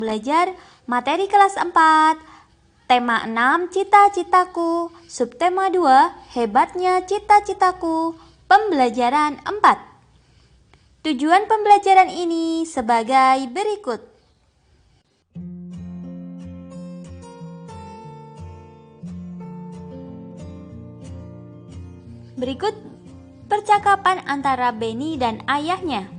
Belajar materi kelas 4, tema 6 cita-citaku, subtema 2 hebatnya cita-citaku, pembelajaran 4. Tujuan pembelajaran ini sebagai berikut. Berikut percakapan antara Benny dan ayahnya.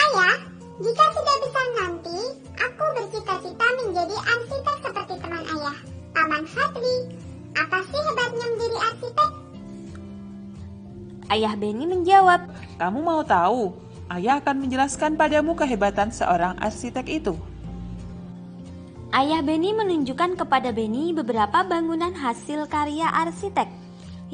Ayah, jika sudah besar nanti, aku bercita-cita menjadi arsitek seperti teman ayah, Paman Fadli. Apa sih hebatnya menjadi arsitek? Ayah Benny menjawab, Kamu mau tahu? Ayah akan menjelaskan padamu kehebatan seorang arsitek itu. Ayah Benny menunjukkan kepada Benny beberapa bangunan hasil karya arsitek.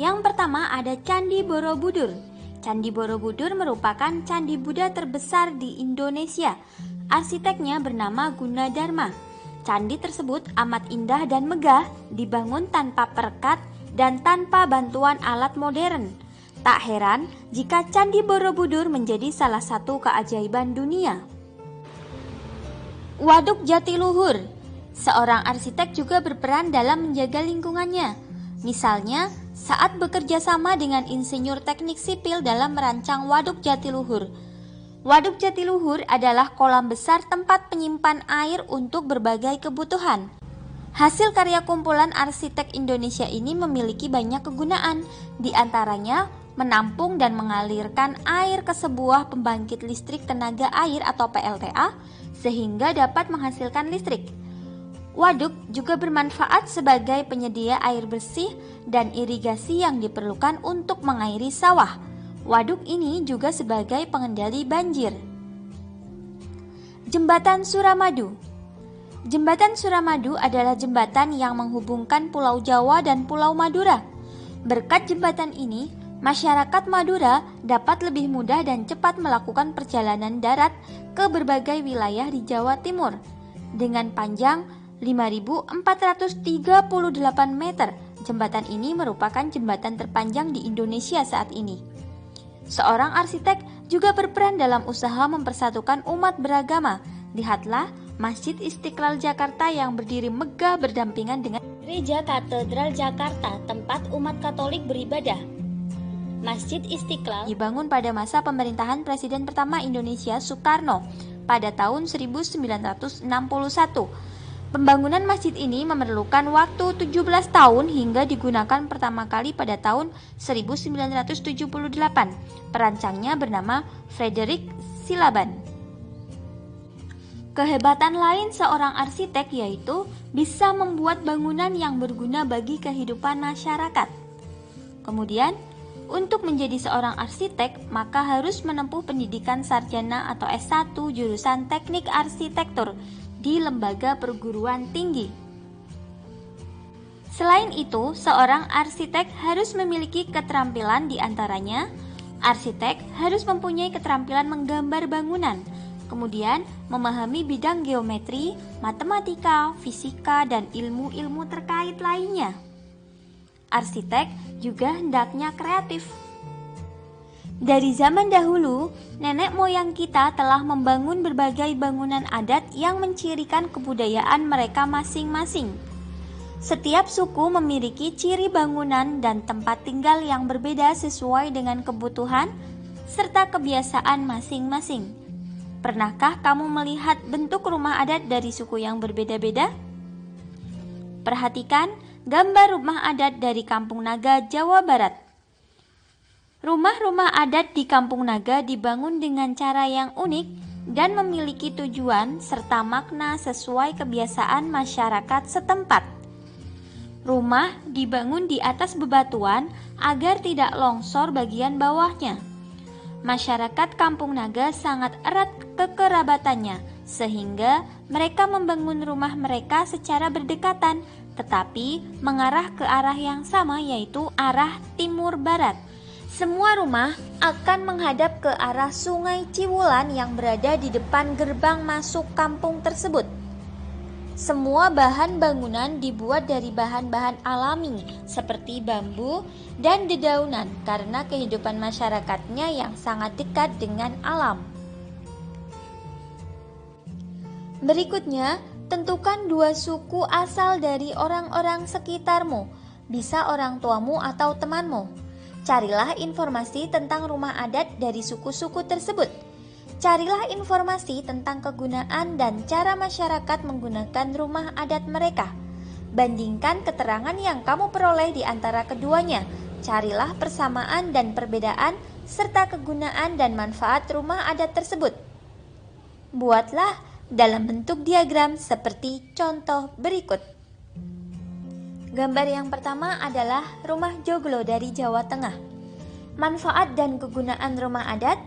Yang pertama ada Candi Borobudur. Candi Borobudur merupakan candi Buddha terbesar di Indonesia. Arsiteknya bernama Gunadarma. Candi tersebut amat indah dan megah, dibangun tanpa perekat dan tanpa bantuan alat modern. Tak heran jika Candi Borobudur menjadi salah satu keajaiban dunia. Waduk Jatiluhur. Seorang arsitek juga berperan dalam menjaga lingkungannya. Misalnya, saat bekerja sama dengan insinyur teknik sipil dalam merancang Waduk Jatiluhur. Waduk Jatiluhur adalah kolam besar tempat penyimpan air untuk berbagai kebutuhan. Hasil karya kumpulan arsitek Indonesia ini memiliki banyak kegunaan, di antaranya menampung dan mengalirkan air ke sebuah pembangkit listrik tenaga air atau PLTA sehingga dapat menghasilkan listrik. Waduk juga bermanfaat sebagai penyedia air bersih dan irigasi yang diperlukan untuk mengairi sawah. Waduk ini juga sebagai pengendali banjir. Jembatan Suramadu. Jembatan Suramadu adalah jembatan yang menghubungkan Pulau Jawa dan Pulau Madura. Berkat jembatan ini, masyarakat Madura dapat lebih mudah dan cepat melakukan perjalanan darat ke berbagai wilayah di Jawa Timur. Dengan panjang 5.438 meter, jembatan ini merupakan jembatan terpanjang di Indonesia saat ini. Seorang arsitek juga berperan dalam usaha mempersatukan umat beragama. Lihatlah Masjid Istiqlal Jakarta yang berdiri megah berdampingan dengan Gereja Katedral Jakarta, tempat umat Katolik beribadah. Masjid Istiqlal dibangun pada masa pemerintahan Presiden pertama Indonesia Soekarno pada tahun 1961. Pembangunan masjid ini memerlukan waktu 17 tahun hingga digunakan pertama kali pada tahun 1978. Perancangnya bernama Frederick Silaban. Kehebatan lain seorang arsitek yaitu bisa membuat bangunan yang berguna bagi kehidupan masyarakat. Kemudian, untuk menjadi seorang arsitek, maka harus menempuh pendidikan sarjana atau S1 jurusan Teknik Arsitektur di lembaga perguruan tinggi. Selain itu, seorang arsitek harus memiliki keterampilan di antaranya, arsitek harus mempunyai keterampilan menggambar bangunan, kemudian memahami bidang geometri, matematika, fisika, dan ilmu-ilmu terkait lainnya. Arsitek juga hendaknya kreatif. Dari zaman dahulu, nenek moyang kita telah membangun berbagai bangunan adat yang mencirikan kebudayaan mereka masing-masing. Setiap suku memiliki ciri bangunan dan tempat tinggal yang berbeda sesuai dengan kebutuhan serta kebiasaan masing-masing. Pernahkah kamu melihat bentuk rumah adat dari suku yang berbeda-beda? Perhatikan gambar rumah adat dari Kampung Naga, Jawa Barat. Rumah-rumah adat di Kampung Naga dibangun dengan cara yang unik dan memiliki tujuan serta makna sesuai kebiasaan masyarakat setempat. Rumah dibangun di atas bebatuan agar tidak longsor bagian bawahnya. Masyarakat Kampung Naga sangat erat kekerabatannya, sehingga mereka membangun rumah mereka secara berdekatan, tetapi mengarah ke arah yang sama, yaitu arah timur-barat. Semua rumah akan menghadap ke arah Sungai Ciwulan yang berada di depan gerbang masuk kampung tersebut. Semua bahan bangunan dibuat dari bahan-bahan alami seperti bambu dan dedaunan karena kehidupan masyarakatnya yang sangat dekat dengan alam. Berikutnya, tentukan 2 suku asal dari orang-orang sekitarmu, bisa orang tuamu atau temanmu. Carilah informasi tentang rumah adat dari suku-suku tersebut. Carilah informasi tentang kegunaan dan cara masyarakat menggunakan rumah adat mereka. Bandingkan keterangan yang kamu peroleh di antara keduanya. Carilah persamaan dan perbedaan serta kegunaan dan manfaat rumah adat tersebut. Buatlah dalam bentuk diagram seperti contoh berikut. Gambar yang pertama adalah rumah joglo dari Jawa Tengah. Manfaat dan kegunaan rumah adat.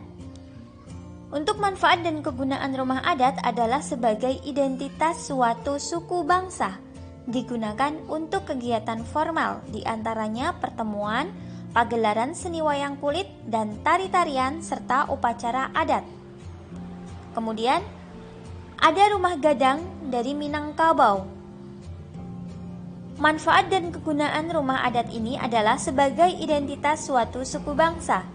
Untuk manfaat dan kegunaan rumah adat adalah sebagai identitas suatu suku bangsa. Digunakan untuk kegiatan formal, diantaranya pertemuan, pagelaran seni wayang kulit, dan tari-tarian serta upacara adat. Kemudian, ada rumah gadang dari Minangkabau. Manfaat dan kegunaan rumah adat ini adalah sebagai identitas suatu suku bangsa.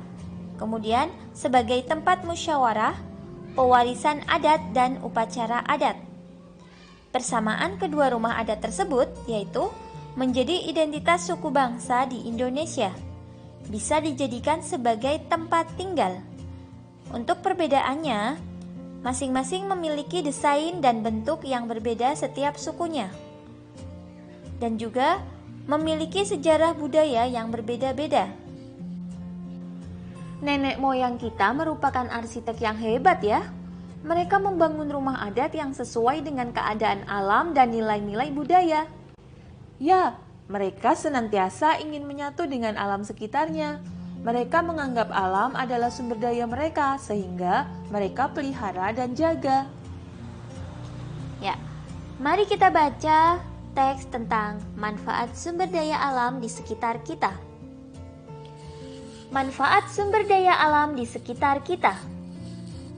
Kemudian, sebagai tempat musyawarah, pewarisan adat, dan upacara adat. Persamaan kedua rumah adat tersebut yaitu menjadi identitas suku bangsa di Indonesia. Bisa dijadikan sebagai tempat tinggal. Untuk perbedaannya, masing-masing memiliki desain dan bentuk yang berbeda setiap sukunya. Dan juga memiliki sejarah budaya yang berbeda-beda. Nenek moyang kita merupakan arsitek yang hebat ya. Mereka membangun rumah adat yang sesuai dengan keadaan alam dan nilai-nilai budaya. Ya, mereka senantiasa ingin menyatu dengan alam sekitarnya. Mereka menganggap alam adalah sumber daya mereka, sehingga mereka pelihara dan jaga. Ya, mari kita baca teks tentang manfaat sumber daya alam di sekitar kita. Manfaat sumber daya alam di sekitar kita.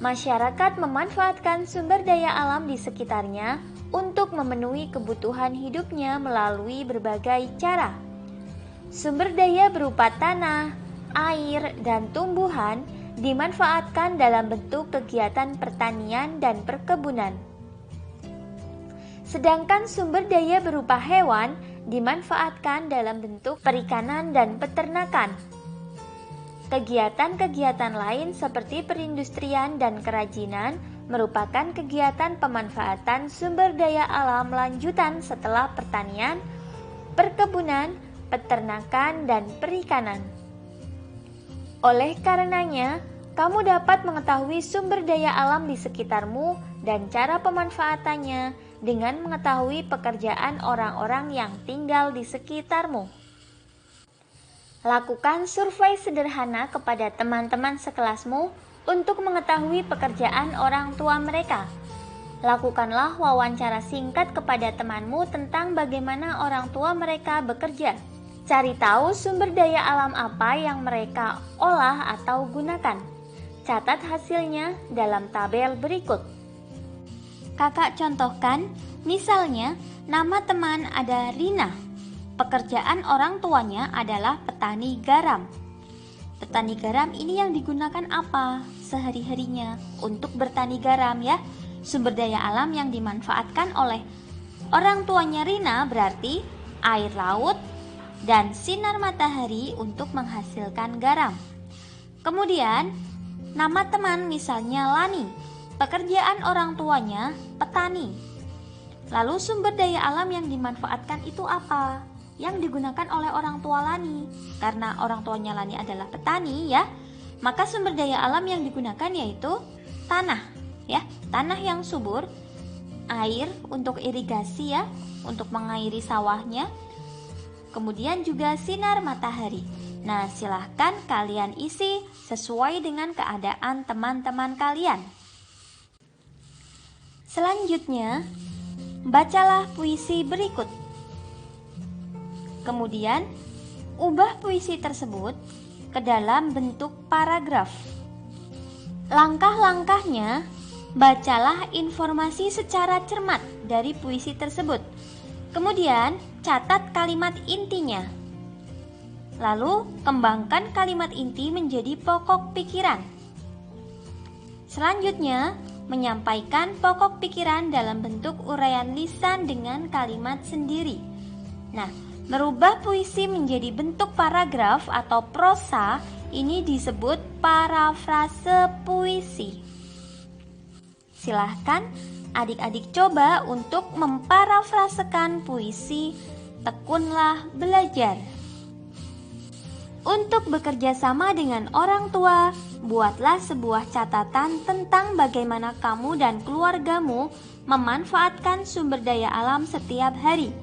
Masyarakat memanfaatkan sumber daya alam di sekitarnya untuk memenuhi kebutuhan hidupnya melalui berbagai cara. Sumber daya berupa tanah, air, dan tumbuhan dimanfaatkan dalam bentuk kegiatan pertanian dan perkebunan. Sedangkan sumber daya berupa hewan dimanfaatkan dalam bentuk perikanan dan peternakan. Kegiatan-kegiatan lain seperti perindustrian dan kerajinan merupakan kegiatan pemanfaatan sumber daya alam lanjutan setelah pertanian, perkebunan, peternakan, dan perikanan. Oleh karenanya, kamu dapat mengetahui sumber daya alam di sekitarmu dan cara pemanfaatannya dengan mengetahui pekerjaan orang-orang yang tinggal di sekitarmu. Lakukan survei sederhana kepada teman-teman sekelasmu untuk mengetahui pekerjaan orang tua mereka. Lakukanlah wawancara singkat kepada temanmu tentang bagaimana orang tua mereka bekerja. Cari tahu sumber daya alam apa yang mereka olah atau gunakan. Catat hasilnya dalam tabel berikut. Kakak contohkan, misalnya nama teman ada Rina. Pekerjaan orang tuanya adalah petani garam. Petani garam ini yang digunakan apa sehari-harinya untuk bertani garam ya? Sumber daya alam yang dimanfaatkan oleh orang tuanya Rina berarti air laut dan sinar matahari untuk menghasilkan garam. Kemudian, nama teman misalnya Lani. Pekerjaan orang tuanya petani. Lalu sumber daya alam yang dimanfaatkan itu apa? Yang digunakan oleh orang tua Lani. Karena orang tuanya Lani adalah petani ya, maka sumber daya alam yang digunakan yaitu tanah ya, tanah yang subur, air untuk irigasi ya, untuk mengairi sawahnya. Kemudian juga sinar matahari. Nah, silahkan kalian isi sesuai dengan keadaan teman-teman kalian. Selanjutnya, bacalah puisi berikut. Kemudian, ubah puisi tersebut ke dalam bentuk paragraf. Langkah-langkahnya, bacalah informasi secara cermat dari puisi tersebut. Kemudian, catat kalimat intinya. Lalu, kembangkan kalimat inti menjadi pokok pikiran. Selanjutnya, menyampaikan pokok pikiran dalam bentuk uraian lisan dengan kalimat sendiri. Nah, merubah puisi menjadi bentuk paragraf atau prosa ini disebut parafrase puisi. Silahkan adik-adik coba untuk memparafrasekan puisi Tekunlah Belajar. Untuk bekerja sama dengan orang tua, buatlah sebuah catatan tentang bagaimana kamu dan keluargamu memanfaatkan sumber daya alam setiap hari.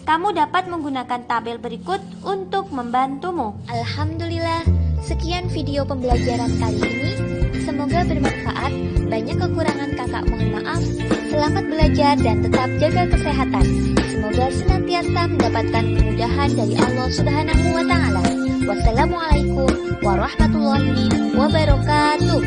Kamu dapat menggunakan tabel berikut untuk membantumu. Alhamdulillah, sekian video pembelajaran kali ini. Semoga bermanfaat. Banyak kekurangan kakak mohon maaf. Selamat belajar dan tetap jaga kesehatan. Semoga senantiasa mendapatkan kemudahan dari Allah Subhanahu wa Ta'ala. Wassalamualaikum warahmatullahi wabarakatuh.